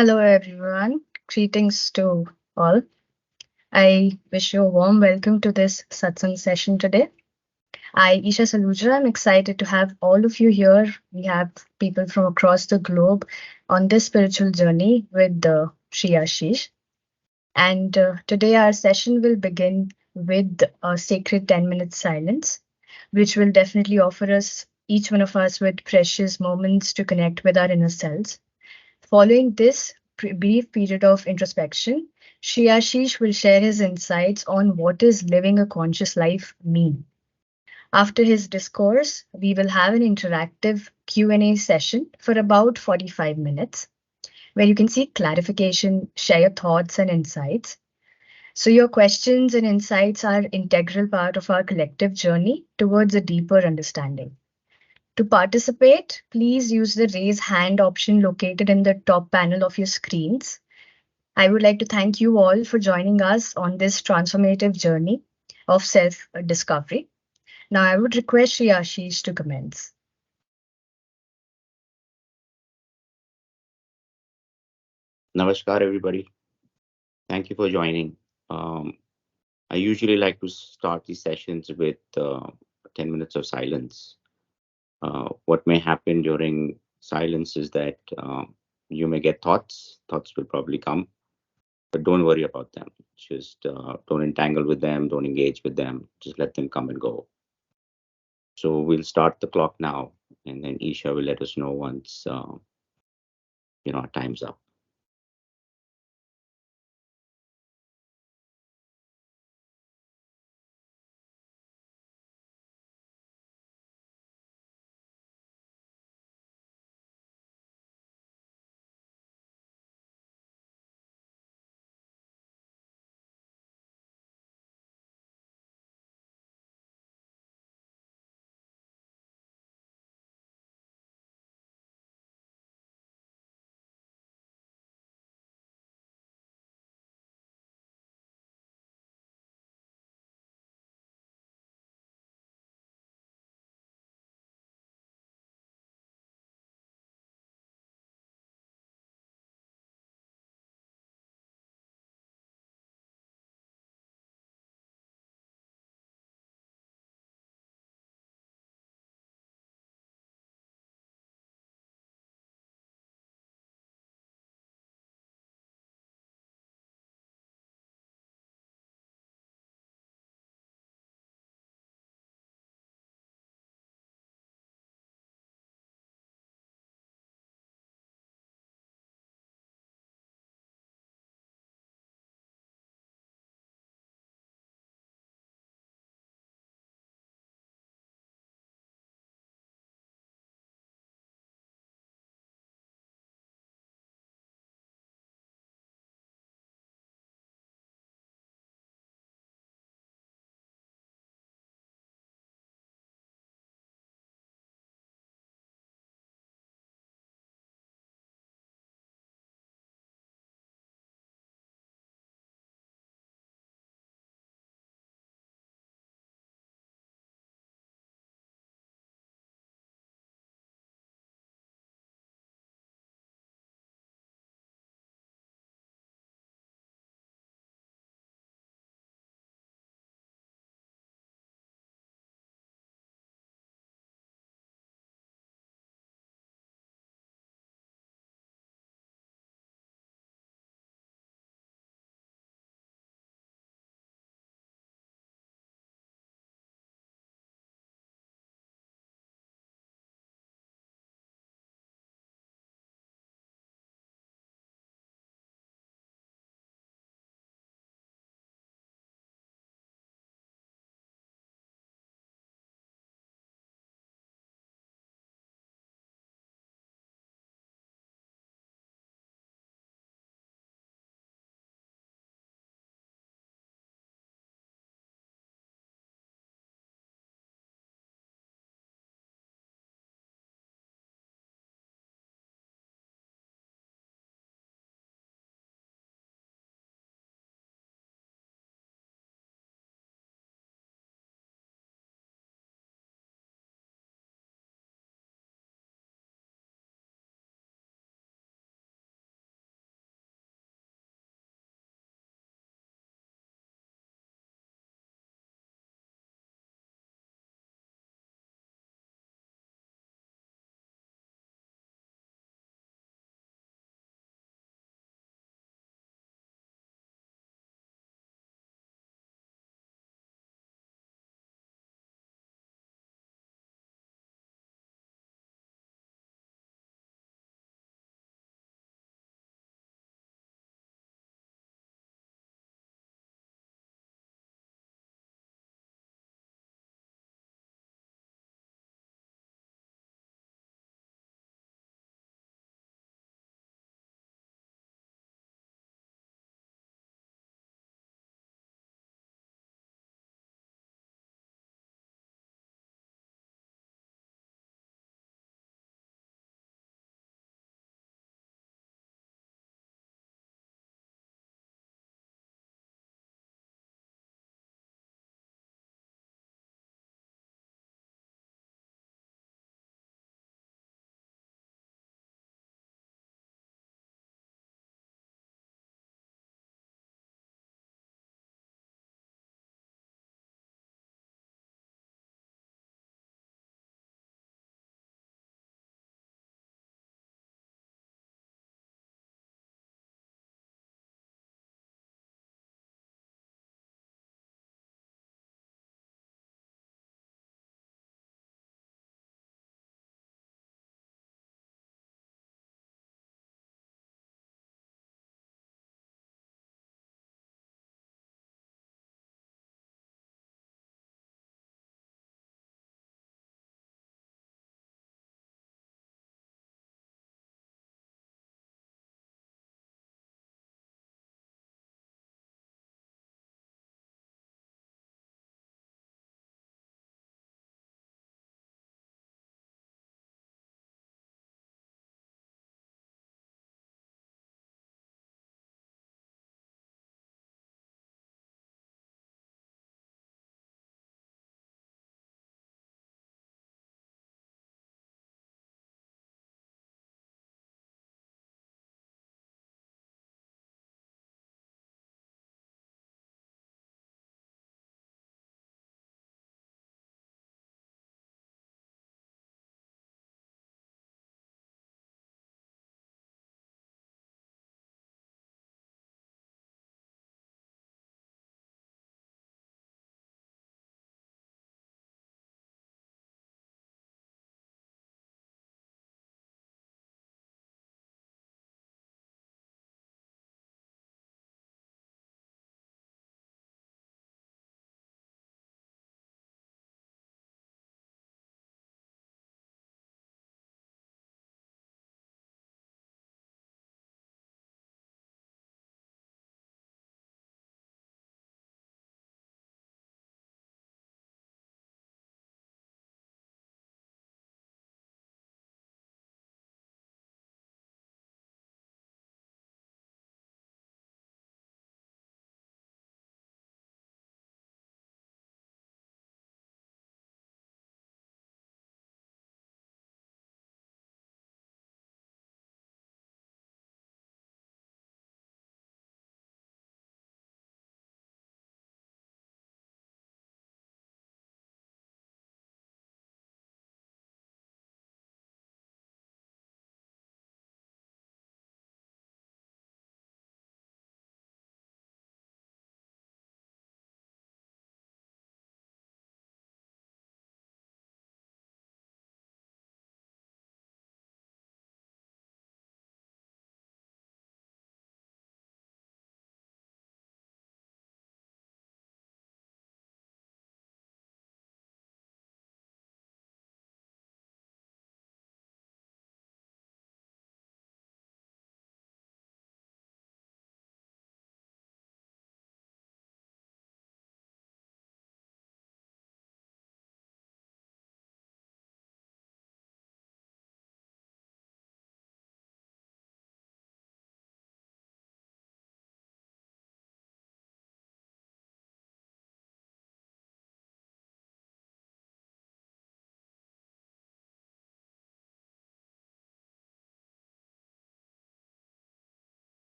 Hello, everyone. Greetings to all. I wish you a warm welcome to this Satsang session today. Isha Saluja. I'm excited to have all of you here. We have people from across the globe on this spiritual journey with Sri Ashish. And today, our session will begin with a sacred 10-minute silence, which will definitely offer us, each one of us, with precious moments to connect with our inner selves. Following this brief period of introspection, Sri Ashish will share his insights on what is living a conscious life mean. After his discourse, we will have an interactive Q&A session for about 45 minutes where you can seek clarification, share your thoughts and insights. So your questions and insights are integral part of our collective journey towards a deeper understanding. To participate, please use the raise hand option located in the top panel of your screens. I would like to thank you all for joining us on this transformative journey of self discovery. Now, I would request Sri Ashish to commence. Namaskar, everybody. Thank you for joining. Um, I usually like to start these sessions with 10 minutes of silence. What may happen during silence is that you may get thoughts. Thoughts will probably come, but don't worry about them. Just don't entangle with them, don't engage with them. Just let them come and go. So we'll start the clock now, and then Isha will let us know once our time's up.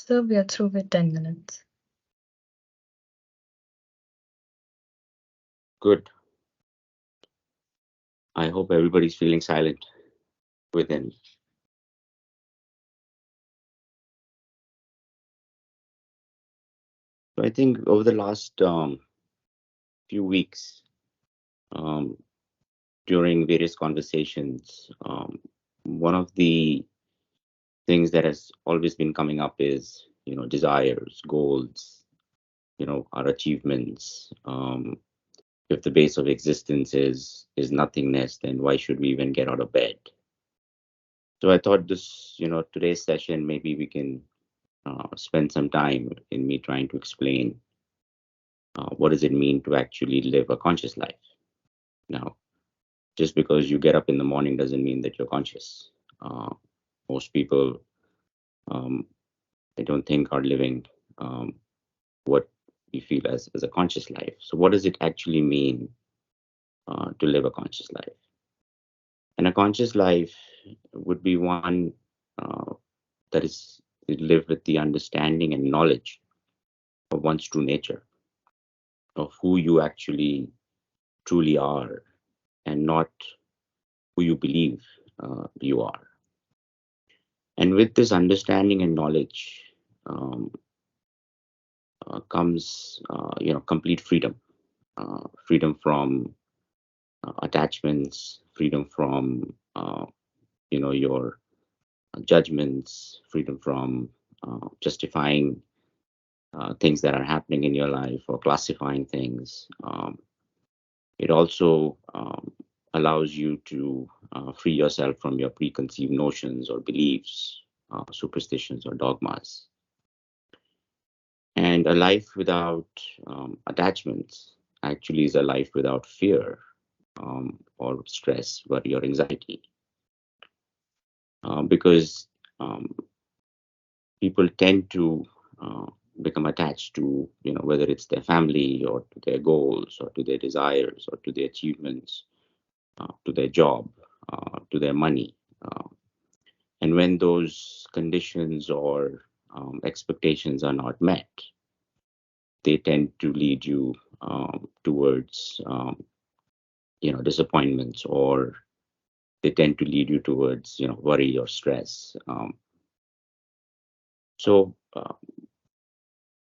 So we are through with 10 minutes. Good. I hope everybody's feeling silent within. So I think over the last few weeks, um, during various conversations, one of the things that has always been coming up is, desires, goals, our achievements. If the base of existence is nothingness, then why should we even get out of bed? So I thought this, today's session, maybe we can spend some time in me trying to explain what does it mean to actually live a conscious life. Now, just because you get up in the morning doesn't mean that you're conscious. Most people, um, I don't think, are living um, what we feel as a conscious life. So, what does it actually mean to live a conscious life? And a conscious life would be one uh, that is live with the understanding and knowledge of one's true nature, of who you actually truly are, and not who you believe you are. And with this understanding and knowledge comes, complete freedom, freedom from attachments, freedom from, your judgments, freedom from justifying things that are happening in your life or classifying things. It also allows you to free yourself from your preconceived notions or beliefs, superstitions or dogmas. And a life without attachments actually is a life without fear or stress, worry, or anxiety. Because um, people tend to uh, become attached to, whether it's their family or to their goals or to their desires or to their achievements, to their job, to their money. Uh, and when those conditions or expectations are not met, they tend to lead you towards, disappointments, or they tend to lead you towards, worry or stress. So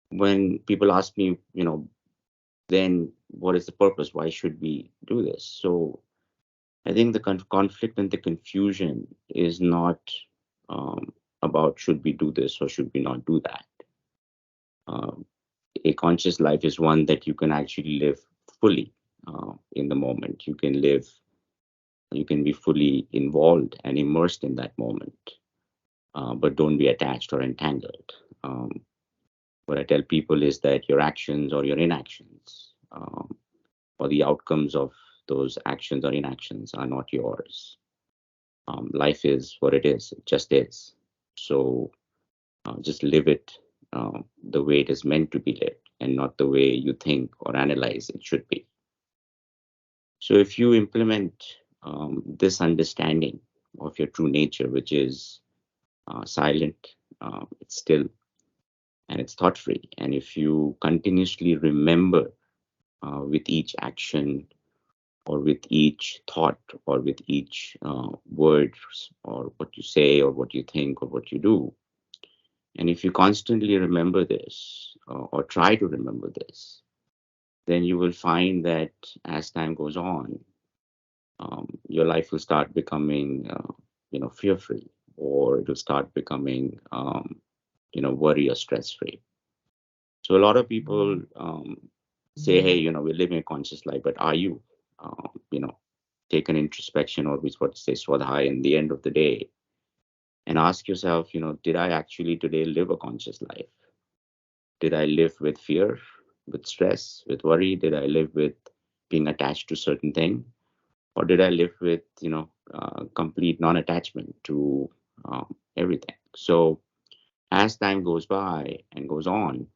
when people ask me, then what is the purpose? Why should we do this? So I think the conflict and the confusion is not about should we do this or should we not do that. Um, a conscious life is one that you can actually live fully in the moment. You can be fully involved and immersed in that moment, but don't be attached or entangled. What I tell people is that your actions or your inactions, or the outcomes of those actions or inactions, are not yours. Life is what it is, it just is. So just live it the way it is meant to be lived and not the way you think or analyze it should be. So if you implement this understanding of your true nature, which is silent, it's still, and it's thought free, and if you continuously remember with each action or with each thought or with each word or what you say or what you think or what you do, and if you constantly remember this or try to remember this, then you will find that as time goes on, your life will start becoming, fear free, or it will start becoming, worry or stress free. So a lot of people say, hey, we're living a conscious life, but are you? Take an introspection, or we what to say swadhyay in the end of the day, and ask yourself, did I actually today live a conscious life? Did I live with fear, with stress, with worry? Did I live with being attached to certain thing? Or did I live with, complete non-attachment to everything? So as time goes by and goes on,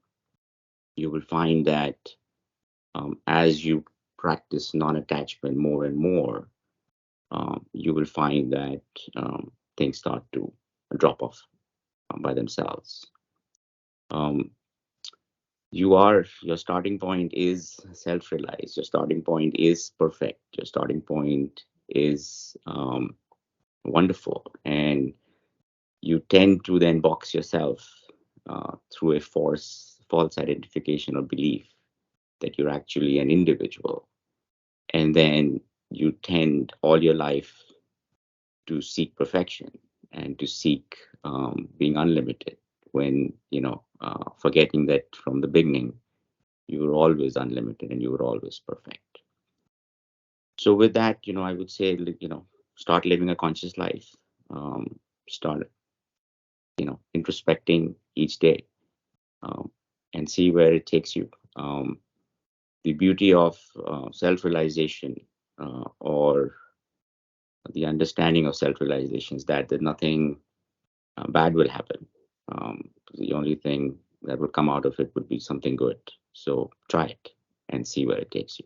you will find that as you practice non-attachment more and more, you will find that things start to drop off by themselves. Um, your starting point is self-realized. Your starting point is perfect. Your starting point is wonderful, and you tend to then box yourself through a false identification or belief that you're actually an individual, and then you tend all your life to seek perfection and to seek being unlimited when forgetting that from the beginning you were always unlimited and you were always perfect. So with that, I would say, start living a conscious life. Start introspecting each day, um, and see where it takes you. The beauty of self-realization, or the understanding of self-realization, is that nothing bad will happen. The only thing that would come out of it would be something good. So try it and see where it takes you.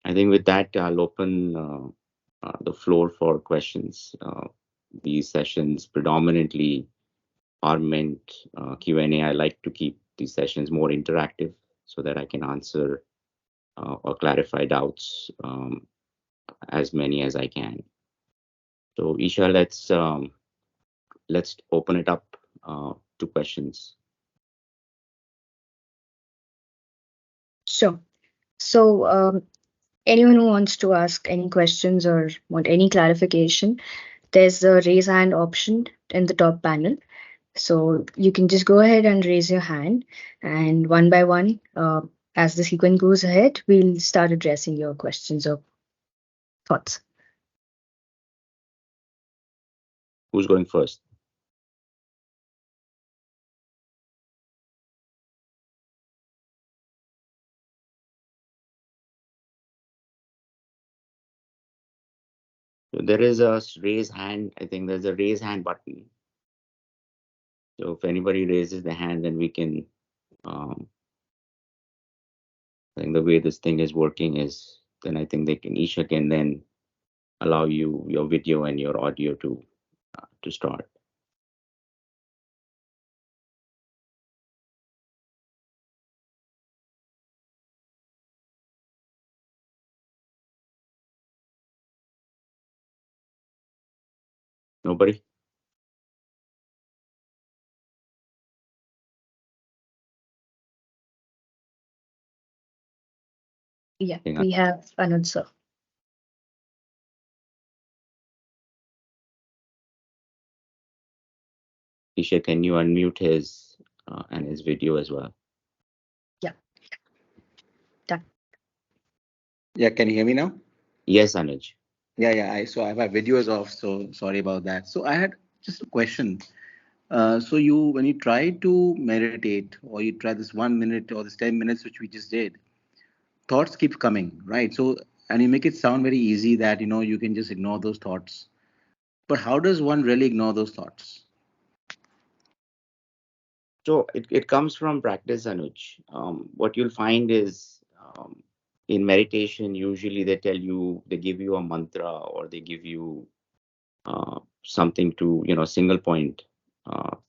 I think with that, I'll open the floor for questions. These sessions predominantly are meant Q&A. I like to keep these sessions more interactive so that I can answer or clarify doubts, as many as I can. So Isha, let's open it up to questions. Sure. So, anyone who wants to ask any questions or want any clarification, there's a raise hand option in the top panel. So you can just go ahead and raise your hand, and one by one, as the sequence goes ahead, we'll start addressing your questions or thoughts. Who's going first? So there is a raise hand. I think there's a raise hand button. So if anybody raises the hand, then we can. I think the way this thing is working is, then I think Isha can then allow you your video and your audio to start. Nobody? Yeah, Hang on. we have Anuj sir. Isha, can you unmute his and his video as well? Yeah, done. Yeah, can you hear me now? Yes, Anuj. Yeah. So I have my videos off, so sorry about that. So I had just a question. So when you try to meditate, or you try this 1 minute or this 10 minutes, which we just did, thoughts keep coming, right? So, and you make it sound very easy that you can just ignore those thoughts. But how does one really ignore those thoughts? So it comes from practice, Anuj. What you'll find is, in meditation, usually they give you a mantra, or they give you something to, single point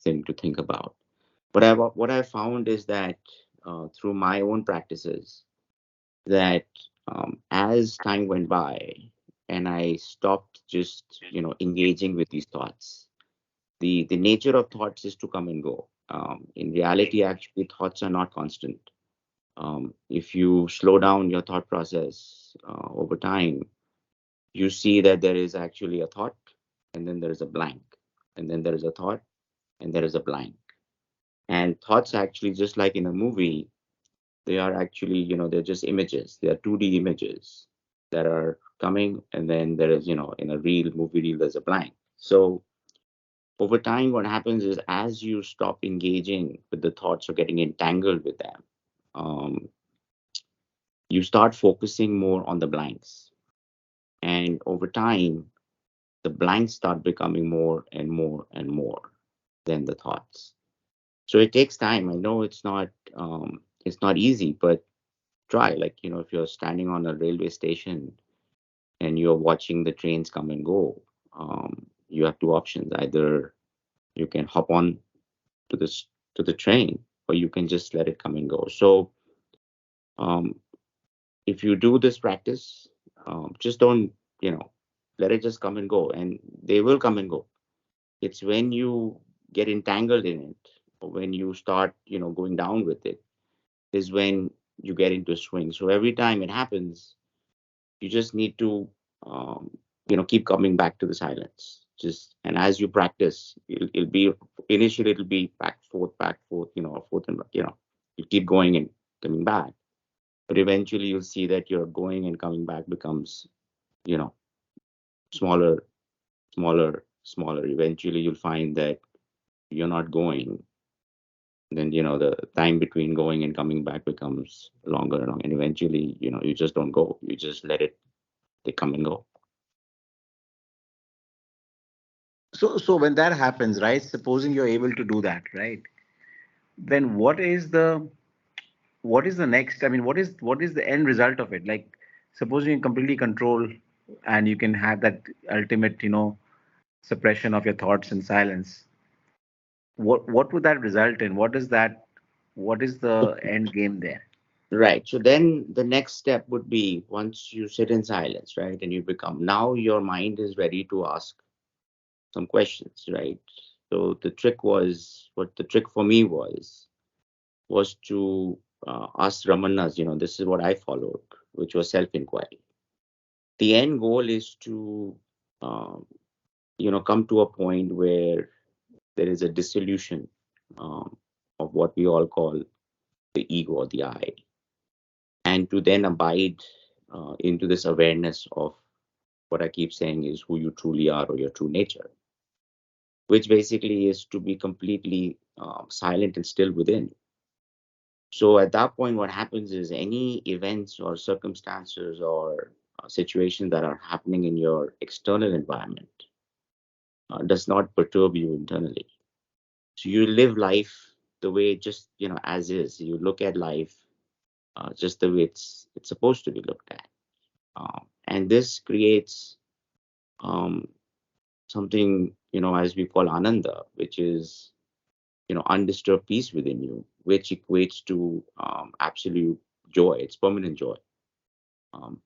thing to think about. What I found is that through my own practices, that as time went by and I stopped just, engaging with these thoughts, the nature of thoughts is to come and go. In reality, actually, thoughts are not constant. If you slow down your thought process over time, you see that there is actually a thought, and then there is a blank, and then there is a thought, and there is a blank. And thoughts, actually, just like in a movie, they are actually, they're just images. They are 2D images that are coming, and then there is, in a movie reel, there's a blank. So over time, what happens is, as you stop engaging with the thoughts or getting entangled with them, um, you start focusing more on the blanks. And over time, the blanks start becoming more and more and more than the thoughts. So it takes time. I know it's not easy, but try. Like, if you're standing on a railway station and you're watching the trains come and go, you have two options. Either you can hop on to this to the train, or you can just let it come and go. So um, if you do this practice, just don't, let it just come and go, and they will come and go. It's when you get entangled in it, or when you start, going down with it, is when you get into a swing. So every time it happens, you just need to, keep coming back to the silence. And as you practice, it'll be, initially it'll be back, forth, forth and back, you keep going and coming back. But eventually you'll see that your going and coming back becomes, you know, smaller, smaller. Eventually you'll find that you're not going. Then, the time between going and coming back becomes longer and longer. And eventually, you just don't go. You just let it, they come and go. So when that happens, right? Supposing you're able to do that, right? Then what is the next? I mean, what is the end result of it? Like, supposing you completely control and you can have that ultimate, suppression of your thoughts and silence. What would that result in? What is the end game there? Right. So then the next step would be, once you sit in silence, right, and you become, now your mind is ready to ask some questions, right? So what the trick for me was to ask Ramanas, this is what I followed, which was self-inquiry. The end goal is to, um, come to a point where there is a dissolution um, of what we all call the ego or the I, and to then abide into this awareness of what I keep saying is who you truly are, or your true nature, which basically is to be completely silent and still within. So at that point, what happens is any events or circumstances or situations that are happening in your external environment does not perturb you internally. So you live life the way, just, as is. You look at life just the way it's supposed to be looked at, and this creates um, something, as we call ananda, which is, undisturbed peace within you, which equates to absolute joy. It's permanent joy.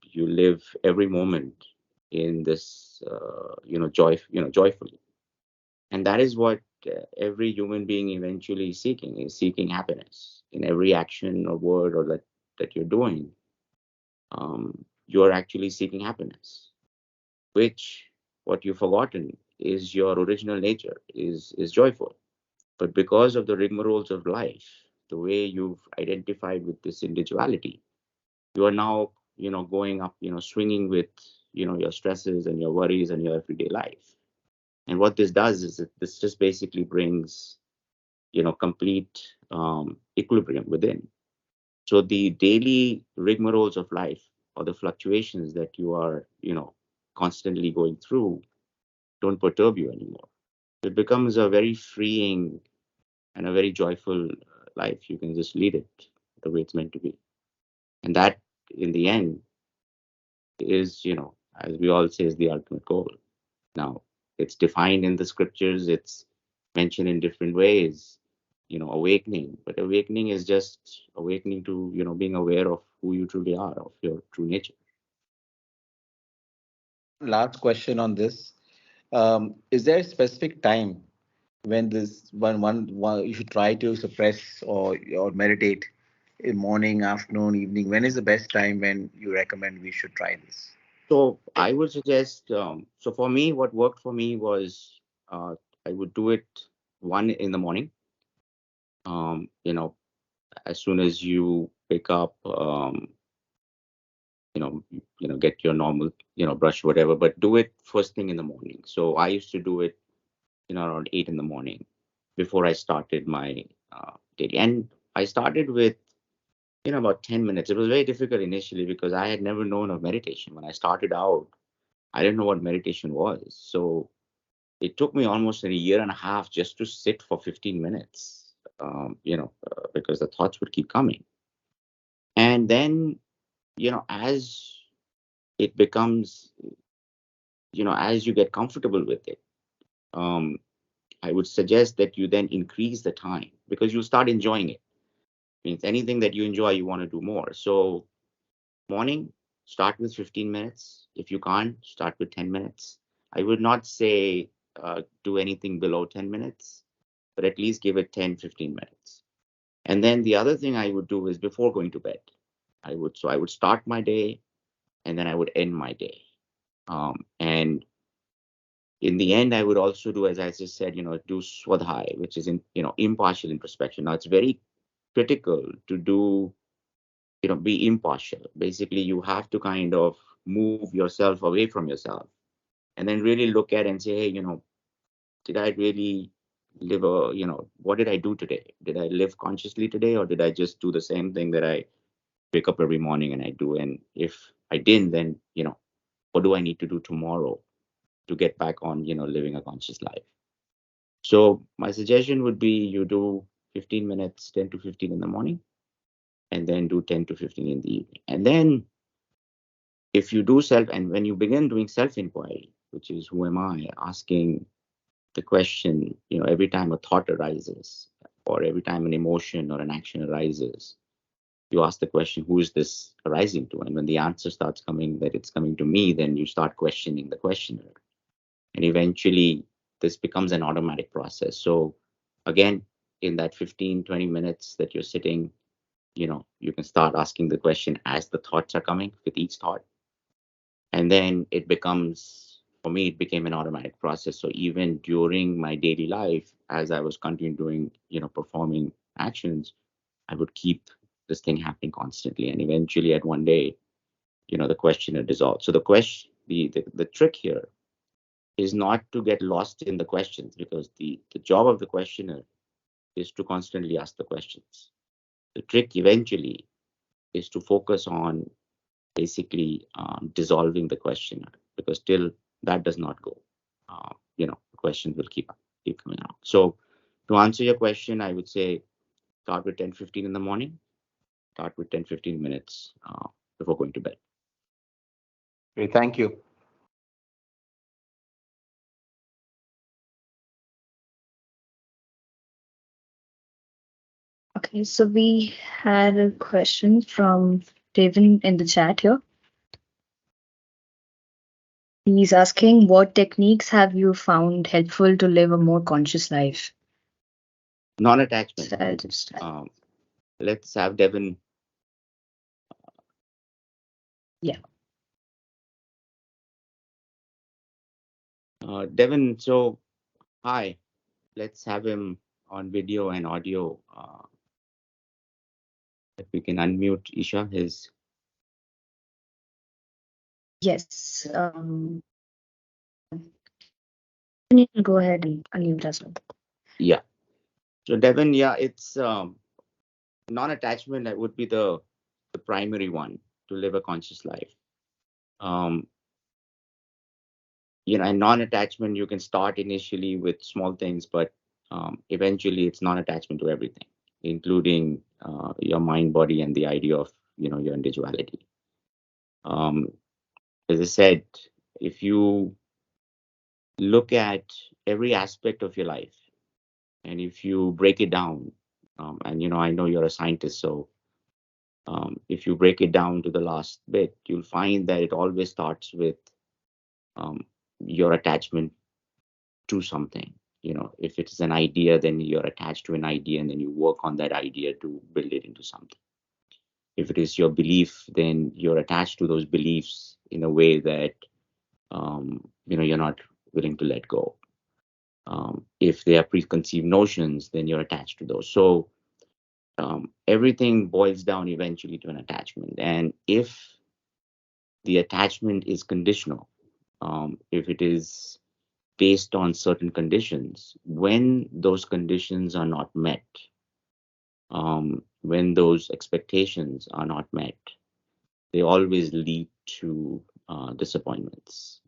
You live every moment in this, joyfully, and that is what every human being eventually is seeking happiness in every action or word or that you're doing. You're actually seeking happiness, which, what you've forgotten is, your original nature is joyful. But because of the rigmaroles of life, the way you've identified with this individuality, you are now, going up, swinging with, your stresses and your worries and your everyday life. And what this does is this just basically brings, complete equilibrium within. So the daily rigmaroles of life, or the fluctuations that you are, constantly going through, don't perturb you anymore. It becomes a very freeing and a very joyful life. You can just lead it the way it's meant to be. And that, in the end, is, as we all say, is the ultimate goal. Now, it's defined in the scriptures, it's mentioned in different ways, awakening. But awakening is just awakening to, being aware of who you truly are, of your true nature. Last question on this. Is there a specific time when this one you should try to suppress or meditate? In morning, afternoon, evening? When is the best time when you recommend we should try this? So I would suggest, so for me, what worked for me was, I would do it one in the morning. As soon as you wake up, get your normal, brush, whatever, but do it first thing in the morning. So I used to do it, around 8 in the morning, before I started my daily. And I started with, about 10 minutes. It was very difficult initially because I had never known of meditation. When I started out, I didn't know what meditation was. So it took me almost a year and a half just to sit for 15 minutes, because the thoughts would keep coming. And then, as it becomes, as you get comfortable with it, um, I would suggest that you then increase the time because you start enjoying it. Means anything that you enjoy, you want to do more. So morning, start with 15 minutes. If you can't, start with 10 minutes. I would not say do anything below 10 minutes, but at least give it 10, 15 minutes. And then the other thing I would do is before going to bed, I would start my day and then I would end my day. And in the end, I would also do, as I just said, do swadhyay, which is impartial introspection. Now it's very critical to do, be impartial. Basically, you have to kind of move yourself away from yourself and then really look at and say, hey, did I really live what did I do today? Did I live consciously today, or did I just do the same thing that I wake up every morning and I do? And if I didn't, then, what do I need to do tomorrow to get back on, living a conscious life? So my suggestion would be you do 15 minutes, 10 to 15 in the morning, and then do 10 to 15 in the evening. And then if you do and when you begin doing self-inquiry, which is who am I, asking the question, every time a thought arises or every time an emotion or an action arises, you ask the question, who is this arising to? And when the answer starts coming that it's coming to me, then you start questioning the questioner. And eventually this becomes an automatic process. So again, in that 15, 20 minutes that you're sitting, you can start asking the question as the thoughts are coming with each thought. And then it becomes, for me, it became an automatic process. So even during my daily life, as I was continuing doing, performing actions, I would keep this thing happening constantly. And eventually at one day, the questioner dissolved. So the question, the trick here is not to get lost in the questions, because the job of the questioner is to constantly ask the questions. The trick eventually is to focus on basically dissolving the questioner, because till that does not go, the questions will keep coming out. So to answer your question, I would say start with 10, 15 in the morning, start with 10, 15 minutes before going to bed. Great, thank you. Okay, so we had a question from Devin in the chat here. He's asking, what techniques have you found helpful to live a more conscious life? Non-attachment. So I'll just Let's have Devin. Yeah. Devin, so hi, let's have him on video and audio. If we can unmute Isha, his. Yes. You can go ahead and unmute as well. Yeah. So Devin, yeah, it's non-attachment that would be the primary one to live a conscious life. And non-attachment, you can start initially with small things, but eventually it's non-attachment to everything, including your mind, body, and the idea of your individuality. As I said, if you look at every aspect of your life, and if you break it down, and I know you're a scientist, so if you break it down to the last bit, you'll find that it always starts with your attachment to something. If it is an idea, then you're attached to an idea, and then you work on that idea to build it into something. If it is your belief, then you're attached to those beliefs in a way that you're not willing to let go. If they are preconceived notions, then you're attached to those. So everything boils down eventually to an attachment. And if the attachment is conditional, if it is based on certain conditions, when those conditions are not met, when those expectations are not met, they always lead to disappointments.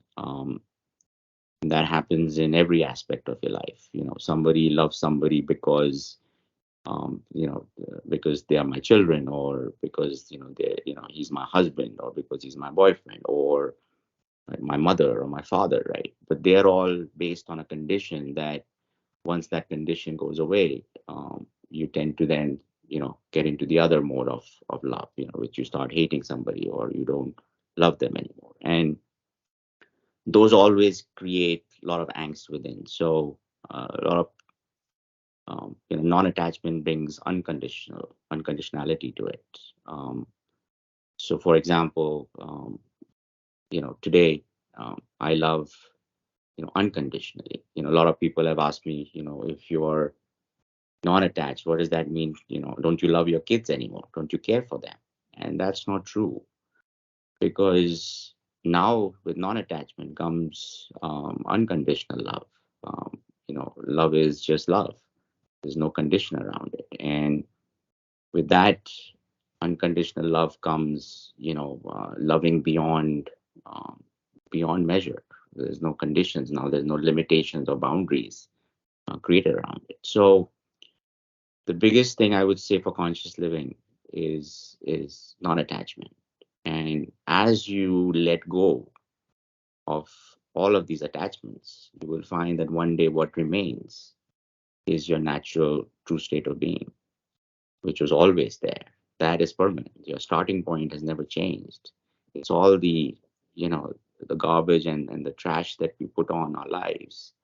That happens in every aspect of your life. Somebody loves somebody because because they are my children, or because they he's my husband, or because he's my boyfriend, or my mother or my father, right? But they're all based on a condition that once that condition goes away, you tend to then, get into the other mode of love, which you start hating somebody or you don't love them anymore. And those always create a lot of angst within. So a lot of non-attachment brings unconditionality to it. So, for example, today I love unconditionally. A lot of people have asked me, if you're non-attached, what does that mean? Don't you love your kids anymore? Don't you care for them? And that's not true, because now with non-attachment comes unconditional love. Love is just love. There's no condition around it. And with that unconditional love comes, loving beyond measure. There's no conditions now. There's no limitations or boundaries created around it. So the biggest thing I would say for conscious living is non-attachment. And as you let go of all of these attachments, you will find that one day what remains is your natural true state of being, which was always there. That is permanent. Your starting point has never changed. It's all you know, the garbage and the trash that we put on our lives.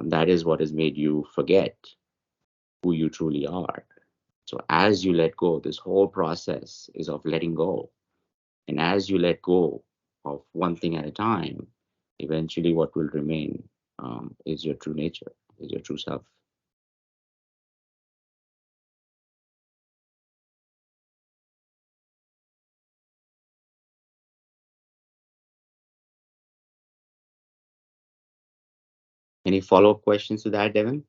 That is what has made you forget who you truly are. So as you let go, this whole process is of letting go. And as you let go of one thing at a time, eventually what will remain is your true nature, is your true self. Any follow-up questions to that, Devin?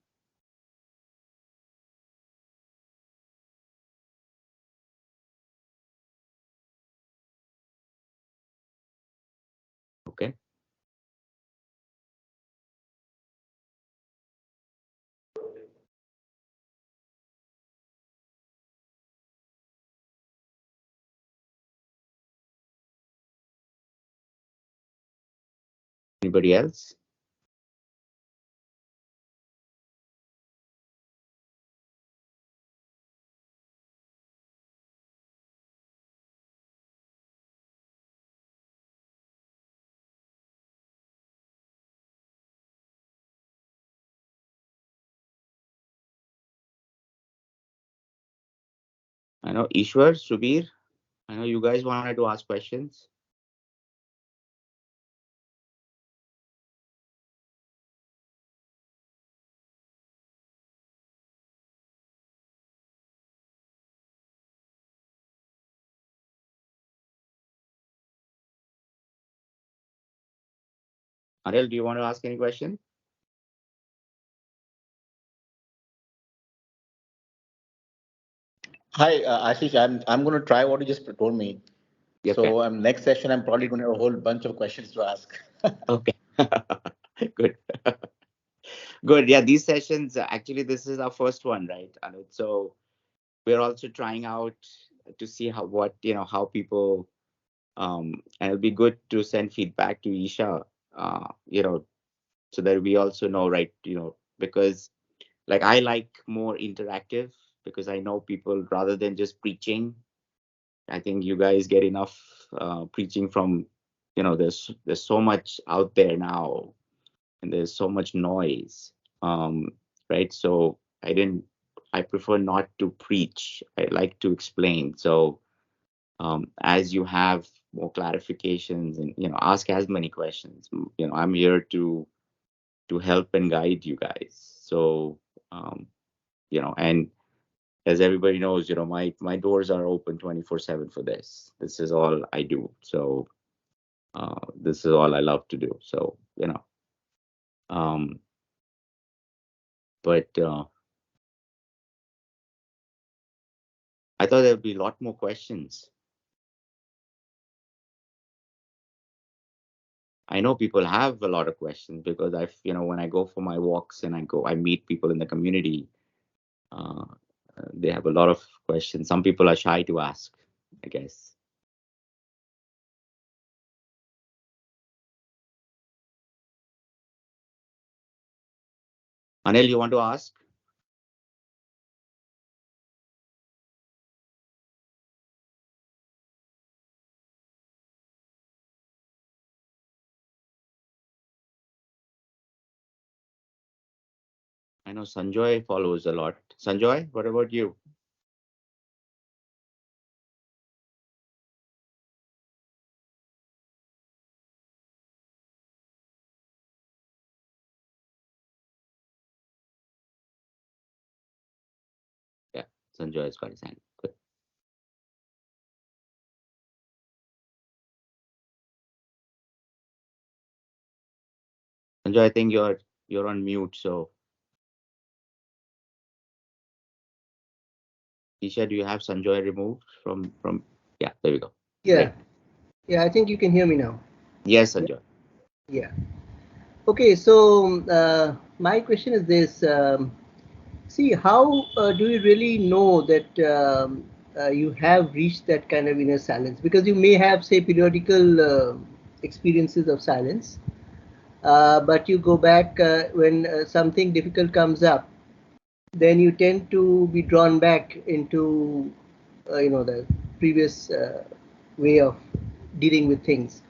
Okay. Anybody else? I know Ishwar, Subir, I know you guys wanted to ask questions. Ariel, do you want to ask any question? Hi, Ashish. I'm going to try what you just told me. Okay. So next session, I'm probably going to have a whole bunch of questions to ask. Okay. Good. Good. Yeah, these sessions, actually, this is our first one, right, Anuj? So we're also trying out to see how people, and it'll be good to send feedback to Isha, so that we also know, right, because like I like more interactive, because I know people rather than just preaching. I think you guys get enough preaching from, there's so much out there now, and there's so much noise, um, right? So I prefer not to preach. I like to explain. So as you have more clarifications, and ask as many questions. I'm here to help and guide you guys. So um, and as everybody knows, my doors are open 24/7 for this. This is all I do. So this is all I love to do. So um, but I thought there'd be a lot more questions. I know people have a lot of questions, because when I go for my walks and I meet people in the community, uh, they have a lot of questions. Some people are shy to ask, I guess. Anil, you want to ask? I know Sanjoy follows a lot. Sanjoy, what about you? Yeah, Sanjoy has got his hand. Good. Sanjoy, I think you're on mute. So, Isha, do you have Sanjoy removed from? Yeah, there we go. Yeah, Great. yeah, I think you can hear me now. Yes, Yeah. Sanjoy. Yeah. Okay, so my question is this. See, how do you really know that you have reached that kind of inner silence? Because you may have, say, periodical experiences of silence, but you go back when something difficult comes up, then you tend to be drawn back into, the previous way of dealing with things.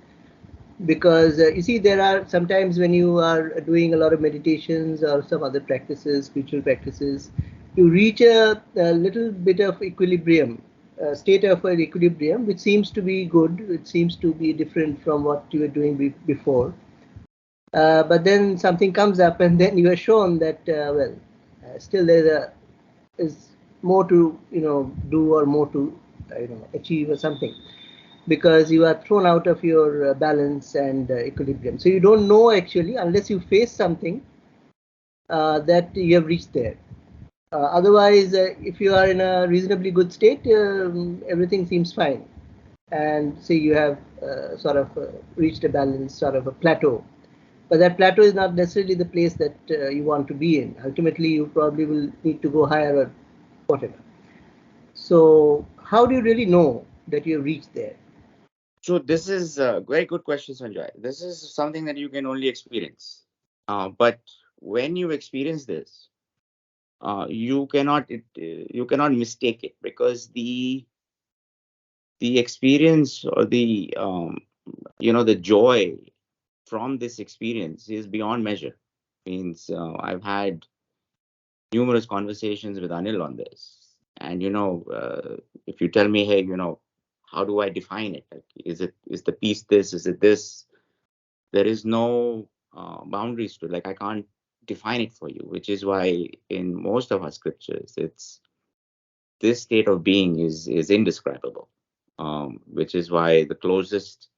Because you see, there are sometimes when you are doing a lot of meditations or some other practices, spiritual practices, you reach a little bit of equilibrium, a state of an equilibrium which seems to be good, it seems to be different from what you were doing before. But then something comes up and then you are shown that still is more to do, or more to achieve or something, because you are thrown out of your balance and equilibrium. So you don't know actually unless you face something that you have reached there. Otherwise, if you are in a reasonably good state, everything seems fine. And say you have sort of reached a balance, sort of a plateau. But that plateau is not necessarily the place that you want to be in. Ultimately, you probably will need to go higher or whatever. So, how do you really know that you have reached there? So this is a very good question, Sanjoy. This is something that you can only experience. But when you experience this, you cannot mistake it, because the experience, or the joy from this experience is beyond measure. Means I've had numerous conversations with Anil on this, and if you tell me, hey, how do I define it? Like, is the piece this? Is it this? There is no boundaries to it. Like, I can't define it for you, which is why in most of our scriptures, it's this state of being is indescribable, which is why the closest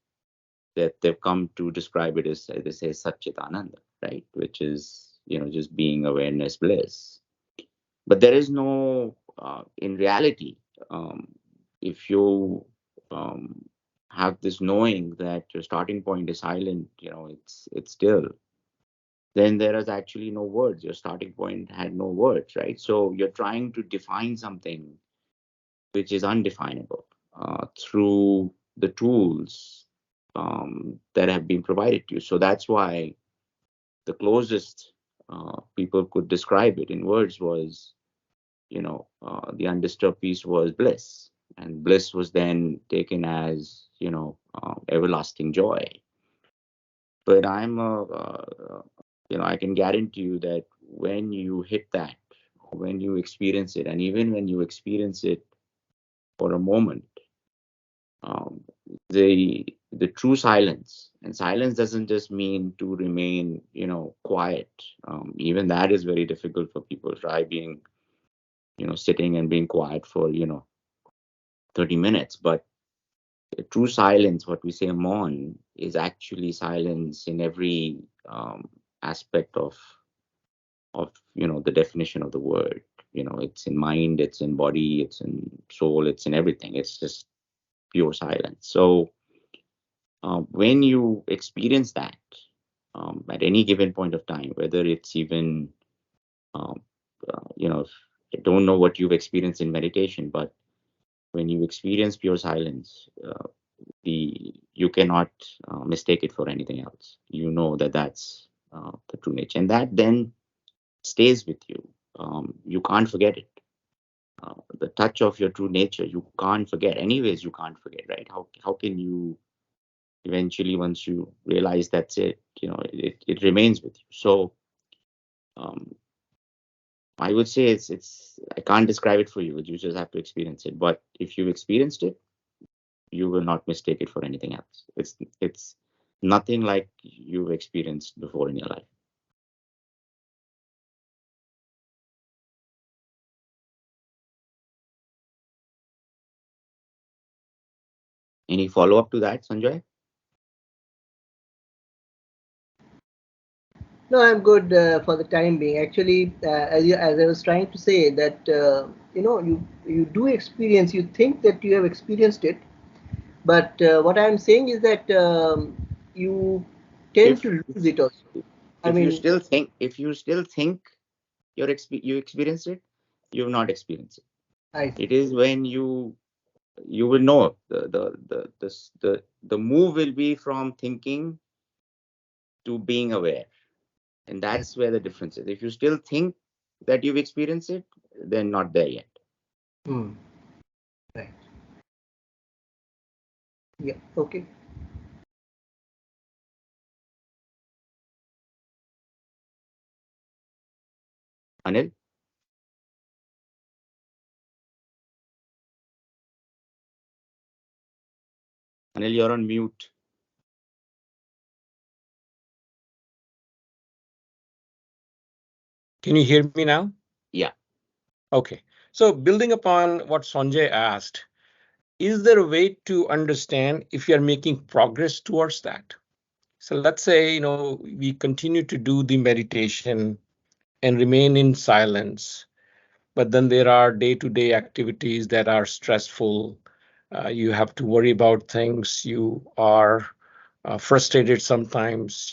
that they've come to describe it is, they say, Satchitananda, right? Which is, just being, awareness, bliss. But there is no, in reality, um, if you um, have this knowing that your starting point is silent, it's still, then there is actually no words. Your starting point had no words, right? So you're trying to define something which is undefinable through the tools that have been provided to you. So that's why the closest people could describe it in words was, the undisturbed peace was bliss, and bliss was then taken as, everlasting joy. But I can guarantee you that when you hit that, when you experience it, and even when you experience it for a moment, um, the true silence, and silence doesn't just mean to remain, quiet. Even that is very difficult for people. Try being, sitting and being quiet for, 30 minutes. But true silence, what we say mon, is actually silence in every aspect of the definition of the word. It's in mind, it's in body, it's in soul, it's in everything. It's just pure silence. So when you experience that at any given point of time, whether it's even um, I don't know what you've experienced in meditation, but when you experience pure silence, you cannot mistake it for anything else. You know that that's the true nature, and that then stays with you. You can't forget it. The touch of your true nature, you can't forget. Anyways, you can't forget, right? How can you eventually, once you realize that's it, it remains with you. So um, I would say it's I can't describe it for you. You just have to experience it. But if you've experienced it, you will not mistake it for anything else. It's nothing like you've experienced before in your life. Any follow up to that, Sanjay? No, I'm good for the time being. Actually, as I was trying to say that you do experience. You think that you have experienced it, but what I'm saying is that you tend If to lose it also. I if you mean, still think you experienced it, you've not experienced it. I It see. is when you will know the move will be from thinking to being aware, and that's where the difference is. If you still think that you've experienced it, then not there yet. Hmm. Right. Yeah. Okay. Anil, you're on mute. Can you hear me now? Yeah. Okay. So building upon what Sanjay asked, is there a way to understand if you're making progress towards that? So let's say, we continue to do the meditation and remain in silence, but then there are day-to-day activities that are stressful. You have to worry about things. You are frustrated sometimes.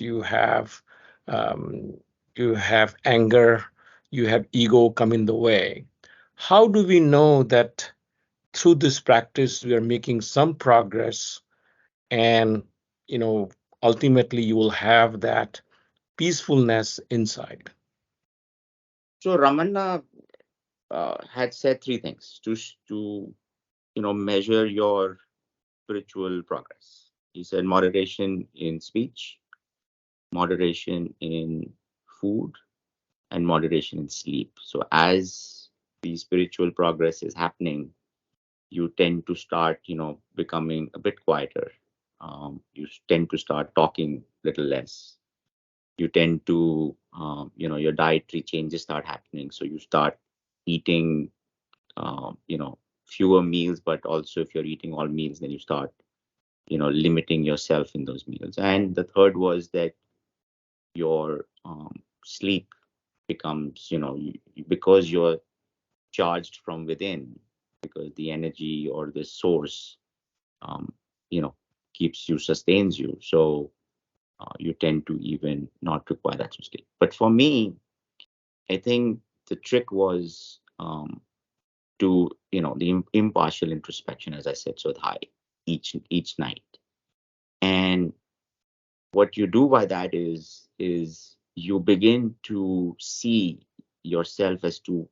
Um, you have anger. You have ego come in the way. How do we know that through this practice we are making some progress, and you know ultimately you will have that peacefulness inside? So Ramana had said three things to measure your spiritual progress. He said moderation in speech, moderation in food, and moderation in sleep. So as the spiritual progress is happening, you tend to start, becoming a bit quieter. You tend to start talking a little less. You tend to, your dietary changes start happening. So you start eating, fewer meals, but also if you're eating all meals, then you start, limiting yourself in those meals. And the third was that your sleep becomes, because you're charged from within, because the energy or the source, um, you know, keeps you, sustains you. So you tend to even not require that much sleep. But for me, I think the trick was to, the impartial introspection, as I said so high, each night. And what you do by that is you begin to see yourself as to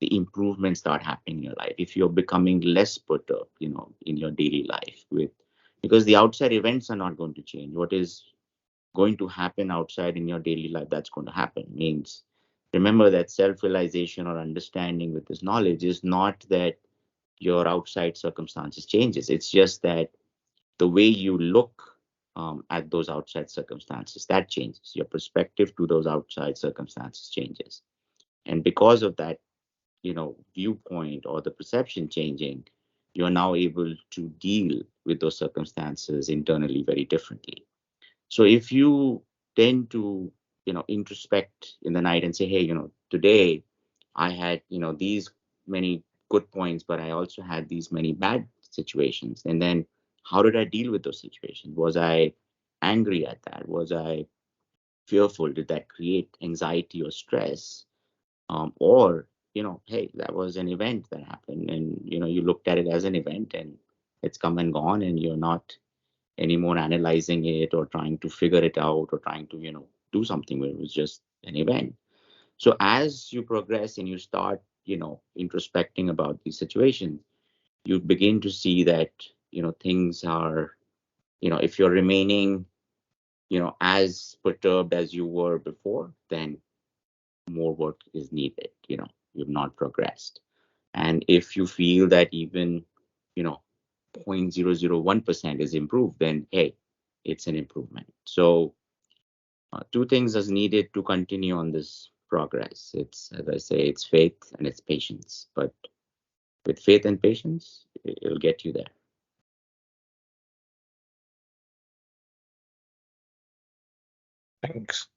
the improvements start happening in your life. If you're becoming less perturbed, in your daily life with, because the outside events are not going to change. What is going to happen outside in your daily life, that's going to happen. Means remember that self-realization or understanding with this knowledge is not that your outside circumstances changes. It's just that the way you look at those outside circumstances, that changes. Your perspective to those outside circumstances changes. And because of that, viewpoint or the perception changing, you're now able to deal with those circumstances internally very differently. So if you tend to, introspect in the night and say, hey, today I had, these many good points, but I also had these many bad situations. And then how did I deal with those situations? Was I angry at that? Was I fearful? Did that create anxiety or stress? Or, hey, that was an event that happened, and, you looked at it as an event and it's come and gone, and you're not anymore analyzing it or trying to figure it out or trying to, do something where it was just an event. So as you progress and you start, introspecting about these situations, you begin to see that, things are, if you're remaining, as perturbed as you were before, then more work is needed. You've not progressed. And if you feel that even, 0.001% is improved, then hey, it's an improvement. So two things is needed to continue on this progress. It's, as I say, it's faith and it's patience. But with faith and patience, it'll get you there. Thanks.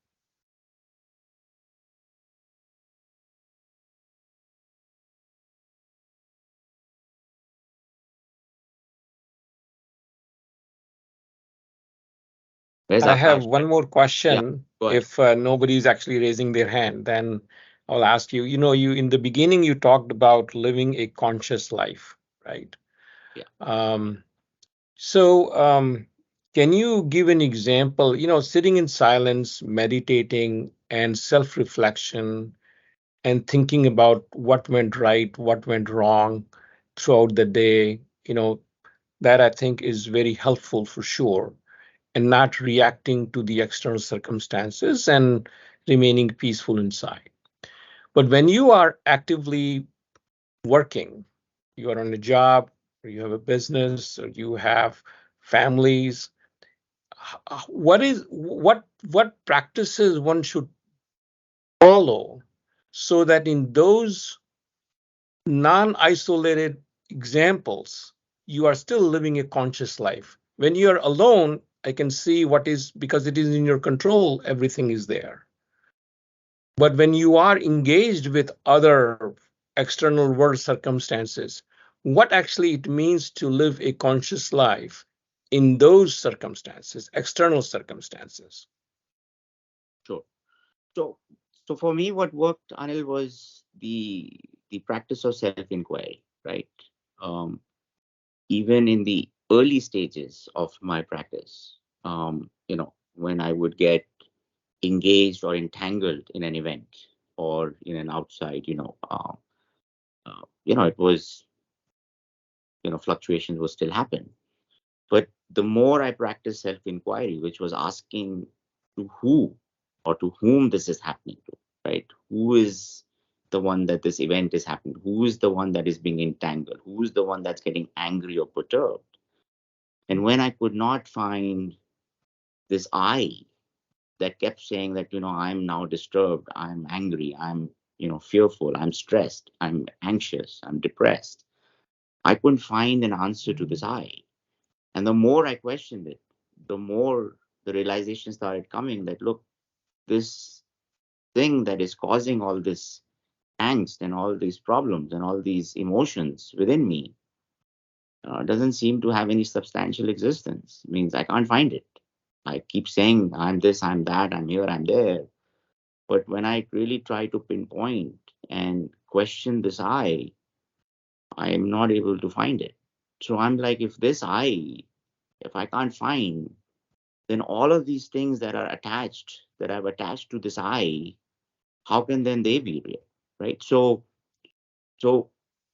Where's I have Akash? one more Yeah, question. go ahead. If nobody's actually raising their hand, then I'll ask you. You in the beginning you talked about living a conscious life, right? Yeah. So can you give an example? Sitting in silence, meditating, and self-reflection, and thinking about what went right, what went wrong throughout the day. That I think is very helpful for sure, and not reacting to the external circumstances and remaining peaceful inside. But when you are actively working, you are on a job, or you have a business, or you have families, what practices one should follow so that in those non-isolated examples, you are still living a conscious life. When you're alone, I can see what is, because it is in your control, everything is there. But when you are engaged with other external world circumstances, what actually it means to live a conscious life in those circumstances, external circumstances. Sure. So, so for me, what worked, Anil, was the practice of self-inquiry, right? Um, Even in the early stages of my practice, when I would get engaged or entangled in an event or in an outside, it was, fluctuations will still happen. But the more I practiced self-inquiry, which was asking to who or to whom this is happening to, right? Who is the one that this event is happening? Who is the one that is being entangled? Who is the one that's getting angry or perturbed? And when I could not find this I that kept saying that, I'm now disturbed, I'm angry, I'm, fearful, I'm stressed, I'm anxious, I'm depressed, I couldn't find an answer to this I. And the more I questioned it, the more the realization started coming that, look, this thing that is causing all this angst and all these problems and all these emotions within me doesn't seem to have any substantial existence. It means I can't find it. I keep saying I'm this, I'm that, I'm here, I'm there. But when I really try to pinpoint and question this I am not able to find it. So I'm like, if I can't find, then all of these things that I've attached to this how can then they be real? Right. So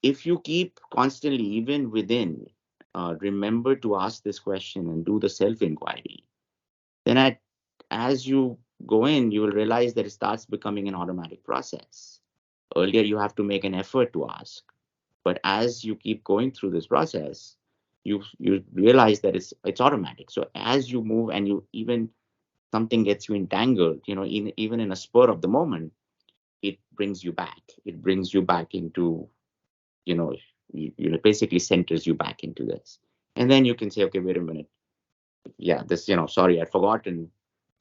if you keep constantly, even within, remember to ask this question and do the self inquiry, then as you go in, you will realize that it starts becoming an automatic process. Earlier, you have to make an effort to ask, but as you keep going through this process, you realize that it's automatic. So as you move and you even something gets you entangled, even in a spur of the moment, it brings you back. It brings you back into, you know, basically centers you back into this. And then you can say, okay, wait a minute. Yeah, this, sorry, I'd forgotten.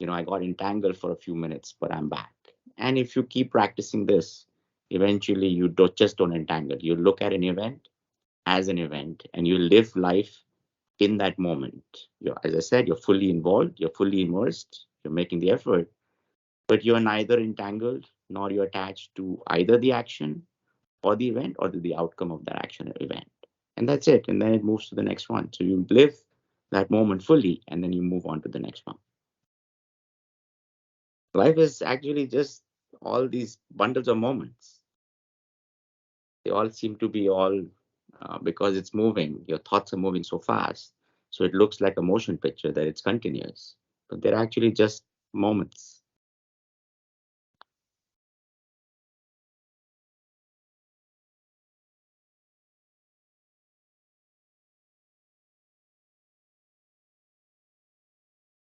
I got entangled for a few minutes, but I'm back. And if you keep practicing this, eventually you don't entangle. You look at an event as an event and you live life in that moment. As I said, you're fully involved, you're fully immersed, you're making the effort, but you're neither entangled nor you're attached to either the action or the event or to the outcome of that action or event. And that's it. And then it moves to the next one. So you live that moment fully and then you move on to the next one. Life is actually just all these bundles of moments. They all seem to be all because it's moving. Your thoughts are moving so fast, so it looks like a motion picture that it's continuous, but they're actually just moments.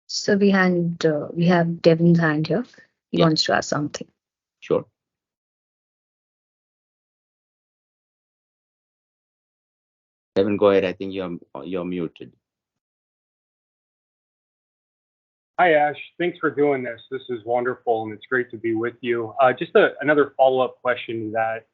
So we have Devin's hand here. He Yeah, wants to ask something. sure. Devin, go ahead. I think you're muted. Hi, Ash. Thanks for doing this. This is wonderful, and it's great to be with you. Just another follow-up question that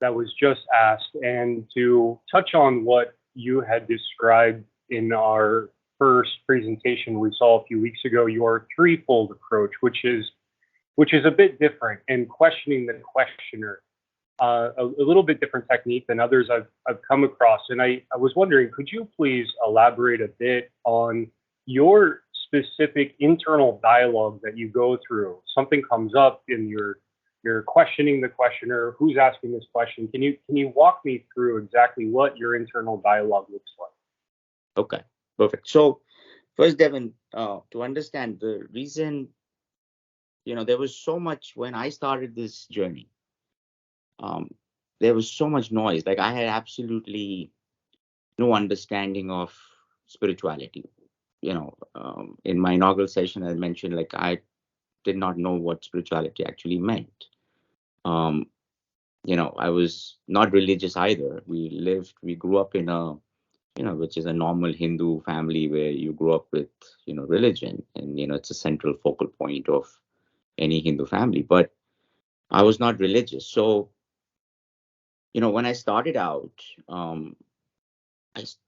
was just asked, and to touch on what you had described in our first presentation we saw a few weeks ago, your threefold approach, which is a bit different, and questioning the questioner. A little bit different technique than others I've come across. And I was wondering, could you please elaborate a bit on your specific internal dialogue that you go through? Something comes up and you're questioning the questioner, who's asking this question. Can you walk me through exactly what your internal dialogue looks like? Okay, perfect. So first, Devin, to understand the reason, there was so much when I started this journey. There was so much noise. Like I had absolutely no understanding of spirituality. In my inaugural session, I mentioned like I did not know what spirituality actually meant. I was not religious either. We grew up in a, which is a normal Hindu family where you grew up with, religion, and it's a central focal point of any Hindu family. But I was not religious, so when I started out,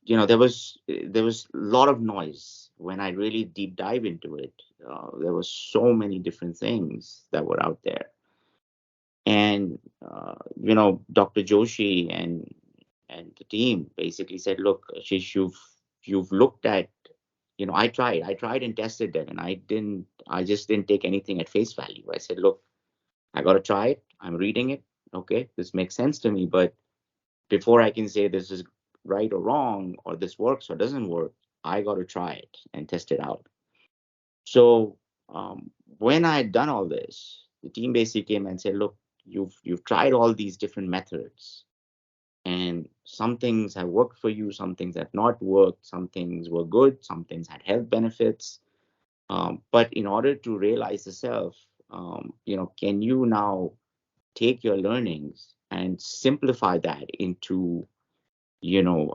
there was a lot of noise. When I really deep dive into it, there was so many different things that were out there. And Dr. Joshi and the team basically said, look, Ashish, you've looked at, I tried and tested it, and I just didn't take anything at face value. I said, look, I got to try it. I'm reading it. Okay, this makes sense to me, but before I can say this is right or wrong, or this works or doesn't work, I got to try it and test it out. So when I had done all this, the team basically came and said, look, you've tried all these different methods, and some things have worked for you, some things have not worked, some things were good, some things had health benefits. But in order to realize the self, can you now take your learnings and simplify that into you know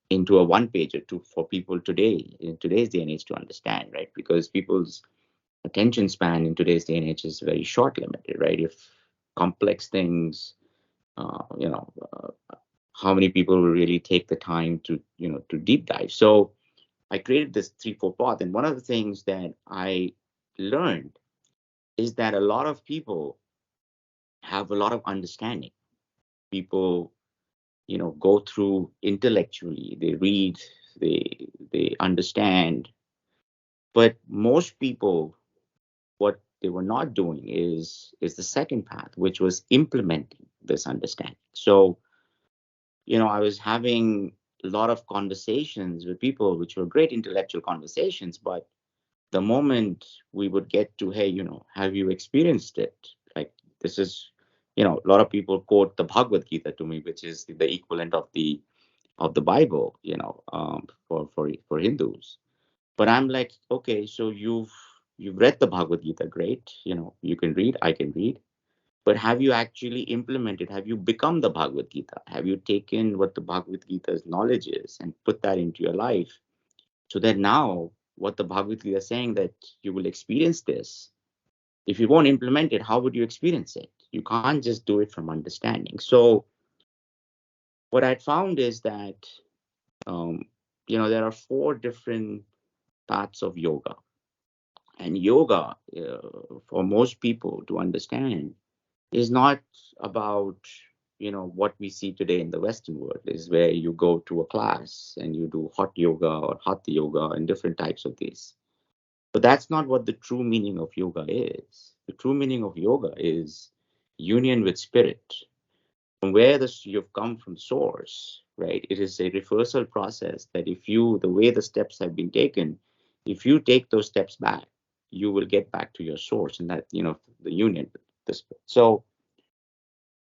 into a one pager for people today, in today's day and age, to understand, right? Because people's attention span in today's day and age is very short limited, right? If complex things, uh, you know how many people will really take the time to deep dive? So I created this 3-4 path, and one of the things that I learned is that a lot of people have a lot of understanding. People go through intellectually, they read, they understand, but most people, what they were not doing is the second path, which was implementing this understanding. So I was having a lot of conversations with people, which were great intellectual conversations, but the moment we would get to, hey, have you experienced it? Like, this is, a lot of people quote the Bhagavad Gita to me, which is the equivalent of the Bible, for Hindus. But I'm like, okay, so you've read the Bhagavad Gita, great. You can read, I can read. But have you actually implemented? Have you become the Bhagavad Gita? Have you taken what the Bhagavad Gita's knowledge is and put that into your life, so that now what the Bhagavad Gita is saying, that you will experience this. If you won't implement it, how would you experience it? You can't just do it from understanding. So what I found is that there are 4 different paths of yoga, and yoga, for most people to understand, is not about what we see today in the Western world, is where you go to a class and you do hot yoga or hatha yoga and different types of these. But that's not what the true meaning of yoga is. The true meaning of yoga is union with spirit, from where you've come from source, right? It is a reversal process that if you, the way the steps have been taken, if you take those steps back, you will get back to your source, and that, the union with the spirit. So,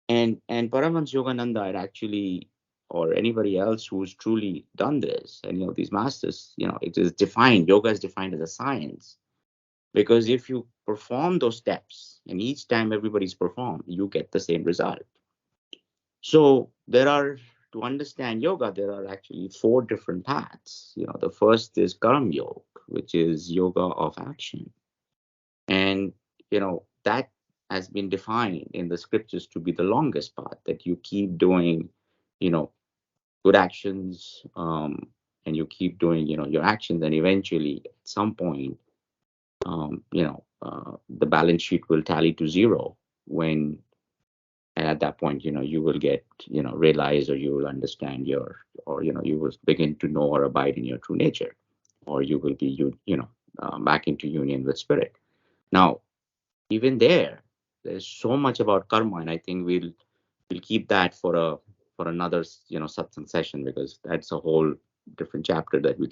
and Paramahansa Yogananda had actually, or anybody else who's truly done this, and these masters, it is defined, yoga is defined as a science. Because if you perform those steps, and each time everybody's performed, you get the same result. So to understand yoga, there are actually 4 different paths. The first is Karam Yoga, which is yoga of action. And, that has been defined in the scriptures to be the longest path, that you keep doing, good actions, and you keep doing, your actions, and eventually at some point, the balance sheet will tally to 0 and at that point, you will get, realize, or you will understand or you will begin to know or abide in your true nature, or you will be, back into union with spirit. Now, even there's so much about karma, and I think we'll keep that for another, satsang session, because that's a whole different chapter that we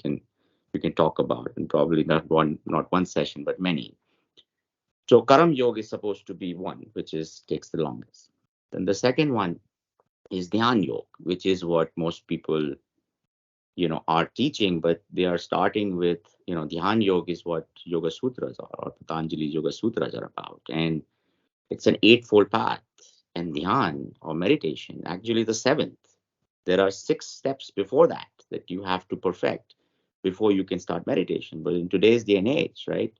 can talk about, and probably not one session, but many. So Karam Yoga is supposed to be one, which takes the longest. Then the second one is Dhyan Yoga, which is what most people, are teaching, but they are starting with, Dhyan Yoga is what Yoga Sutras are, or Patanjali's Yoga Sutras are about. And it's an 8-fold path. And Dhyan, or meditation, actually the 7th. There are 6 steps before that you have to perfect before you can start meditation. But in today's day and age, right?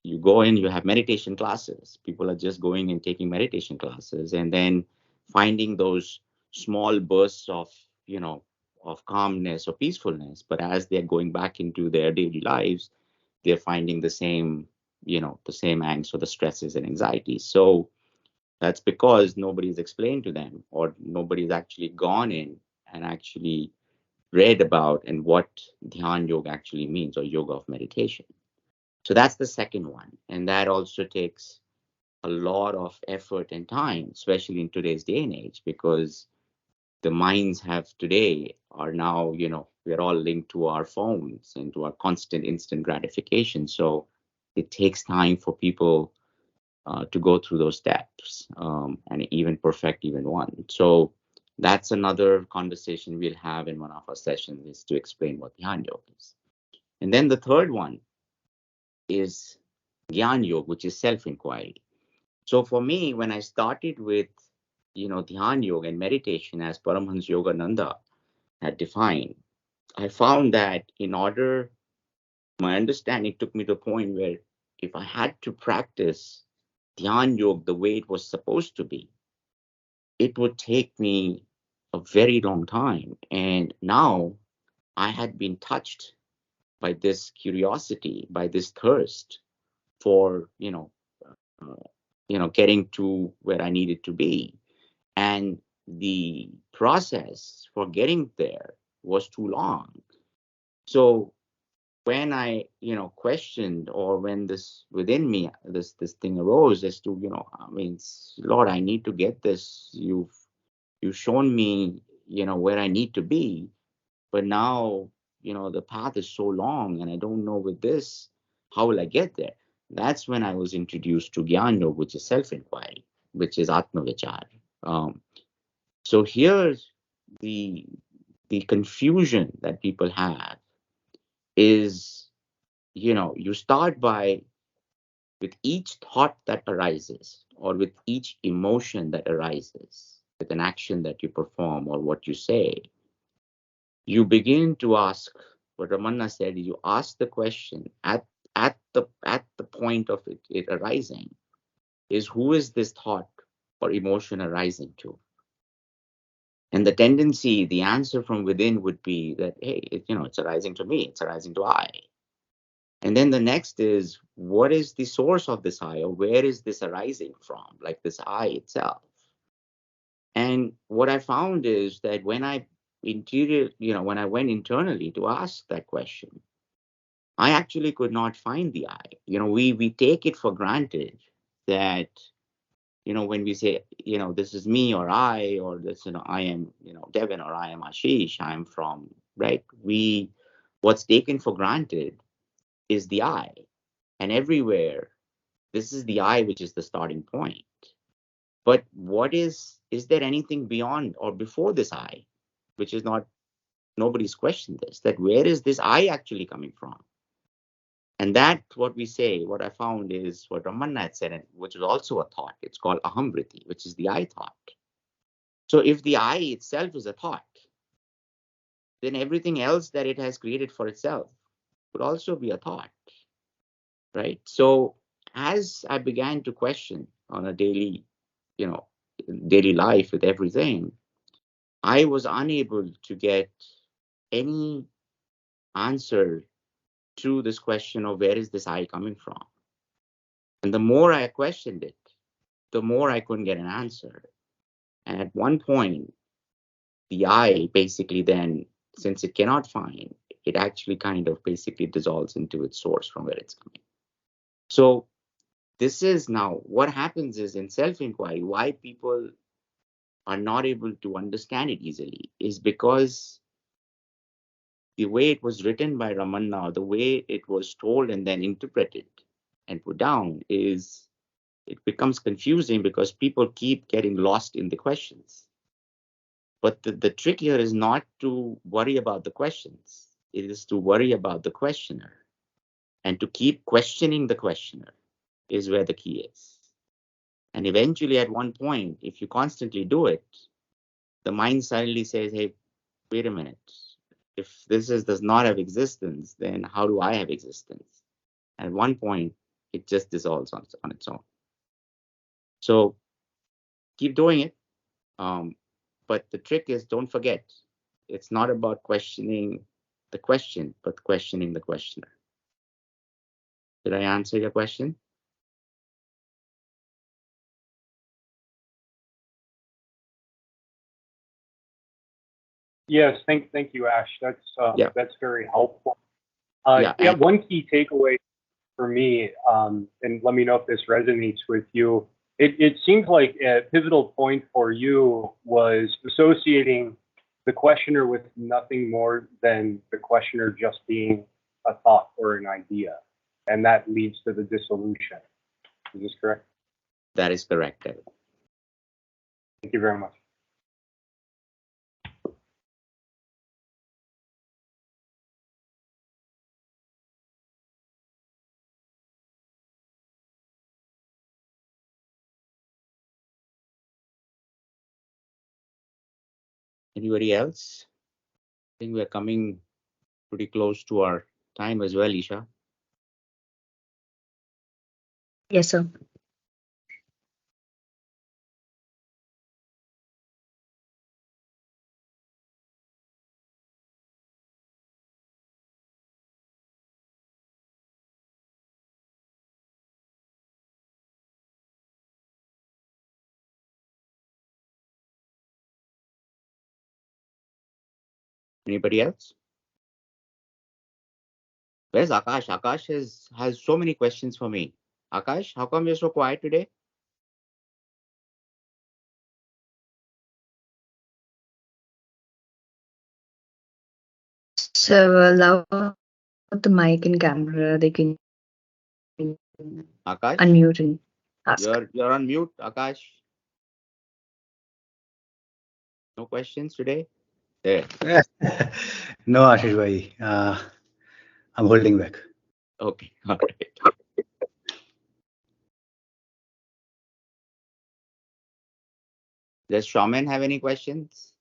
You go in, you have meditation classes. People are just going and taking meditation classes, and then finding those small bursts of, of calmness or peacefulness. But as they're going back into their daily lives, they're finding the same, the same angst or the stresses and anxieties. So that's because nobody's explained to them, or nobody's actually gone in and actually read about and what Dhyan Yoga actually means, or yoga of meditation. So that's the second one. And that also takes a lot of effort and time, especially in today's day and age, because the minds are now, we're all linked to our phones and to our constant instant gratification. So it takes time for people to go through those steps, and even perfect even one. So that's another conversation we'll have in one of our sessions, is to explain what Dhyan Yoga is. And then the third one is Gyan Yoga, which is self-inquiry. So for me, when I started with, Dhyan Yoga and meditation, as Paramahansa Yogananda had defined, I found that my understanding took me to a point where if I had to practice Dhyan Yoga the way it was supposed to be, it would take me a very long time. And now I had been touched by this curiosity, by this thirst for, getting to where I needed to be. And the process for getting there was too long. So when I, questioned, or when this within me, this thing arose as to, I mean, Lord, I need to get this. You've shown me, where I need to be, but now, the path is so long, and I don't know with this, how will I get there? That's when I was introduced to Gyan Yoga, which is self-inquiry, which is Atma Vichar. So here's the confusion that people have is, you start with each thought that arises, or with each emotion that arises, with an action that you perform or what you say, you begin to ask. What Ramana said is, you ask the question at the point of it arising, is who is this thought or emotion arising to? And the tendency, the answer from within would be that, hey, it's arising to me, it's arising to I. And then the next is, what is the source of this I, or where is this arising from, like this I itself? And what I found is that when I went internally to ask that question, I actually could not find the I. We take it for granted that, when we say, this is me or I, or this, I am, Devin, or I am Ashish, I'm from, right? What's taken for granted is the I. And everywhere, this is the I, which is the starting point. But is there anything beyond or before this I, which is not, nobody's questioned this, that where is this I actually coming from? And that, what I found is what Ramana had said, which is also a thought. It's called ahamvriti, which is the I thought. So if the I itself is a thought, then everything else that it has created for itself would also be a thought, right? So as I began to question on a daily life with everything, I was unable to get any answer to this question of where is this I coming from. And the more I questioned it, the more I couldn't get an answer. And at one point, the I basically then, since it cannot find, it actually kind of basically dissolves into its source from where it's coming. So this is now what happens is in self-inquiry, why people are not able to understand it easily is because the way it was written by Ramanna, the way it was told and then interpreted and put down is, it becomes confusing because people keep getting lost in the questions. But the trick here is not to worry about the questions. It is to worry about the questioner. And to keep questioning the questioner is where the key is. And eventually, at one point, if you constantly do it, the mind suddenly says, hey, wait a minute. If does not have existence, then how do I have existence? At one point, it just dissolves on its own. So keep doing it. But the trick is, don't forget, it's not about questioning the question, but questioning the questioner. Did I answer your question? Yes, thank you, Ash. That's very helpful. Yeah. One key takeaway for me, and let me know if this resonates with you. It seems like a pivotal point for you was associating the questioner with nothing more than the questioner just being a thought or an idea, and that leads to the dissolution. Is this correct? That is correct, David. Thank you very much. Anybody else? I think we're coming pretty close to our time as well, Isha. Yes, sir. Anybody else? Where's Akash? Akash has so many questions for me. Akash, how come you're so quiet today? So allow the mic and camera, they can Akash, unmute and ask. you're on mute, Akash. No questions today? There. No, Ashish bhai. I'm holding back. Okay. All right. Does Shaman have any questions?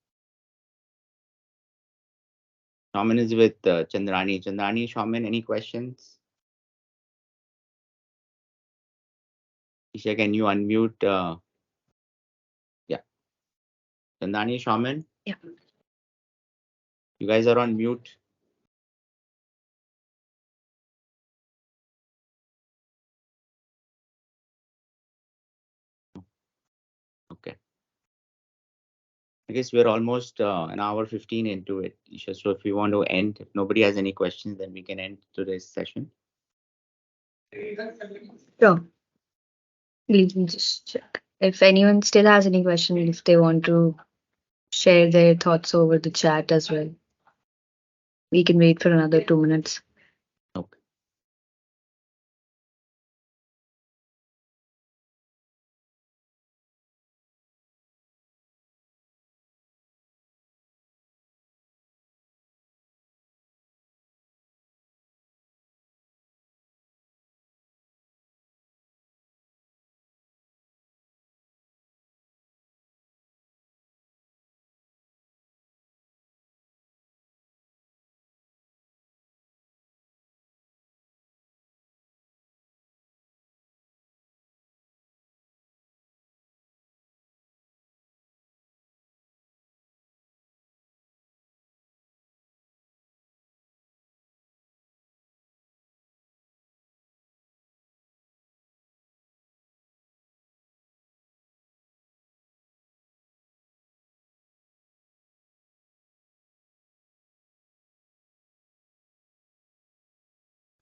Shaman is with Chandrani. Chandrani, Shaman, any questions? Isha, can you unmute? Yeah. Chandrani, Shaman? Yeah. You guys are on mute. Okay. I guess we're almost an hour 15 into it, Isha. So if you want to end, if nobody has any questions, then we can end today's session. Sure. Let me just check. If anyone still has any questions, if they want to share their thoughts over the chat as well, we can wait for another 2 minutes. Okay.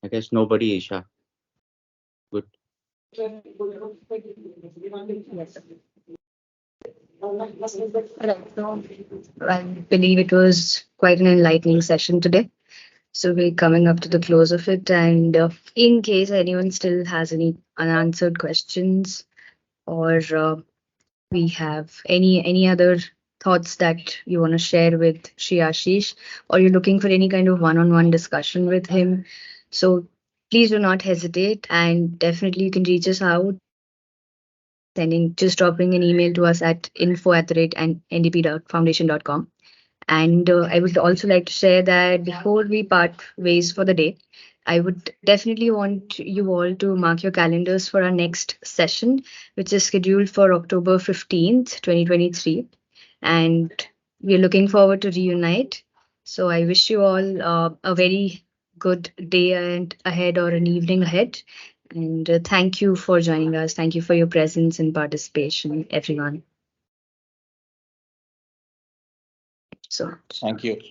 I guess nobody, Isha. Good. Right. So I believe it was quite an enlightening session today. So we're coming up to the close of it. And in case anyone still has any unanswered questions, or we have any other thoughts that you want to share with Sri Ashish, or you're looking for any kind of one-on-one discussion with him, so please do not hesitate, and definitely you can reach us out just dropping an email to us at info@ndp.foundation.com. And I would also like to share that before we part ways for the day, I would definitely want you all to mark your calendars for our next session, which is scheduled for October 15th, 2023. And we're looking forward to reunite. So I wish you all a very good day and ahead, or an evening ahead. And thank you for joining us. Thank you for your presence and participation, everyone. So Thank you.